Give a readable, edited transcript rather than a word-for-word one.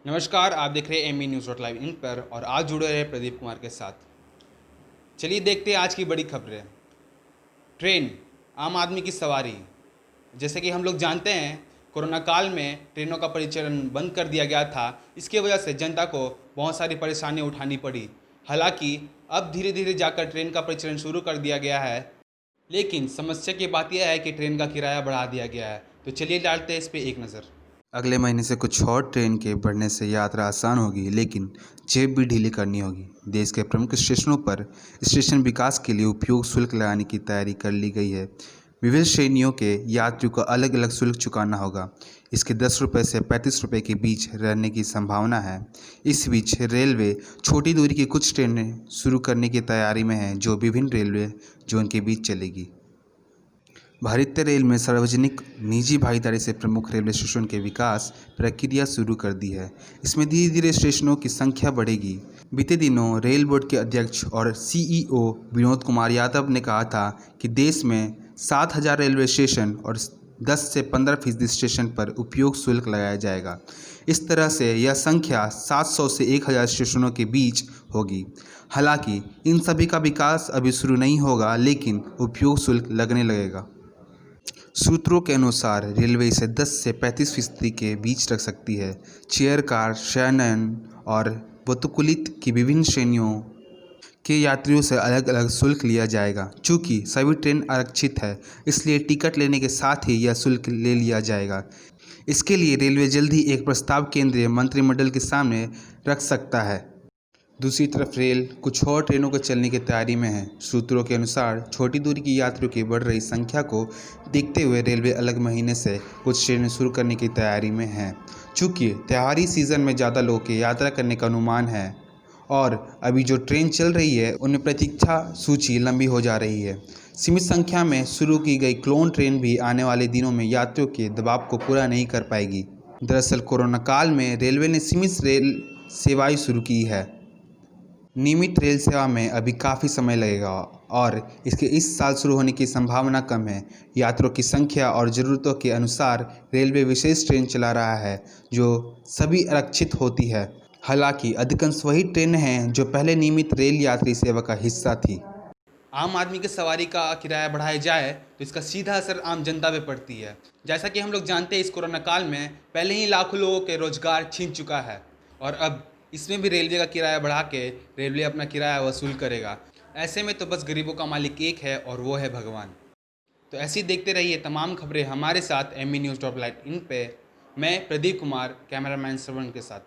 नमस्कार, आप देख रहे हैं MB news dot live in पर और आज जुड़े रहे प्रदीप कुमार के साथ। चलिए देखते हैं आज की बड़ी खबरें। ट्रेन, आम आदमी की सवारी। जैसे कि हम लोग जानते हैं, कोरोना काल में ट्रेनों का परिचालन बंद कर दिया गया था। इसकी वजह से जनता को बहुत सारी परेशानियां उठानी पड़ी। हालांकि अब धीरे धीरे जाकर ट्रेन का परिचालन शुरू कर दिया गया है, लेकिन समस्या की बात यह है कि ट्रेन का किराया बढ़ा दिया गया है। तो चलिए डालते हैं इस पर एक नज़र। अगले महीने से कुछ और ट्रेन के बढ़ने से यात्रा आसान होगी, लेकिन जेब भी ढीली करनी होगी। देश के प्रमुख स्टेशनों पर स्टेशन विकास के लिए उपयोग शुल्क लगाने की तैयारी कर ली गई है। विभिन्न श्रेणियों के यात्रियों को अलग अलग शुल्क चुकाना होगा। इसके 10 रुपये से 35 रुपये के बीच रहने की संभावना है। इस बीच रेलवे छोटी दूरी की कुछ ट्रेनें शुरू करने की तैयारी में है, जो विभिन्न रेलवे जोन के बीच चलेगी। भारतीय रेल में सार्वजनिक निजी भागीदारी से प्रमुख रेलवे स्टेशन के विकास प्रक्रिया शुरू कर दी है। इसमें धीरे धीरे स्टेशनों की संख्या बढ़ेगी। बीते दिनों रेल बोर्ड के अध्यक्ष और सीईओ विनोद कुमार यादव ने कहा था कि देश में 7,000 रेलवे स्टेशन और 10 से 15% स्टेशन पर उपयोग शुल्क लगाया जाएगा। इस तरह से यह संख्या 700 से 1,000 स्टेशनों के बीच होगी। हालांकि इन सभी का विकास अभी शुरू नहीं होगा, लेकिन उपयोग शुल्क लगने लगेगा। सूत्रों के अनुसार रेलवे इसे 10 से 35% के बीच रख सकती है। चेयर कार, शयनयान और वातानुकूलित की विभिन्न श्रेणियों के यात्रियों से अलग अलग शुल्क लिया जाएगा। चूँकि सभी ट्रेन आरक्षित है, इसलिए टिकट लेने के साथ ही यह शुल्क ले लिया जाएगा। इसके लिए रेलवे जल्द ही एक प्रस्ताव केंद्रीय मंत्रिमंडल के सामने रख सकता है। दूसरी तरफ रेल कुछ और ट्रेनों के चलने की तैयारी में है। सूत्रों के अनुसार छोटी दूरी की यात्रियों की बढ़ रही संख्या को देखते हुए रेलवे अगले महीने से कुछ ट्रेनें शुरू करने की तैयारी में है। चूँकि त्योहारी सीज़न में ज़्यादा लोगों के यात्रा करने का अनुमान है और अभी जो ट्रेन चल रही है उनमें प्रतीक्षा सूची लंबी हो जा रही है। सीमित संख्या में शुरू की गई क्लोन ट्रेन भी आने वाले दिनों में यात्रियों के दबाव को पूरा नहीं कर पाएगी। दरअसल कोरोना काल में रेलवे ने सीमित रेल सेवाएं शुरू की है। नियमित रेल सेवा में अभी काफ़ी समय लगेगा और इसके इस साल शुरू होने की संभावना कम है। यात्रियों की संख्या और ज़रूरतों के अनुसार रेलवे विशेष ट्रेन चला रहा है, जो सभी आरक्षित होती है। हालांकि अधिकांश वही ट्रेनें हैं जो पहले नियमित रेल यात्री सेवा का हिस्सा थी। आम आदमी की सवारी का किराया बढ़ाया जाए तो इसका सीधा असर आम जनता पे पड़ती है। जैसा कि हम लोग जानते हैं, इस कोरोना काल में पहले ही लाखों लोगों के रोजगार छीन चुका है और अब इसमें भी रेलवे का किराया बढ़ा के रेलवे अपना किराया वसूल करेगा। ऐसे में तो बस गरीबों का मालिक एक है और वो है भगवान। तो ऐसे ही देखते रहिए तमाम खबरें हमारे साथ MB news dot live in पे। मैं प्रदीप कुमार, कैमरामैन श्रवण के साथ।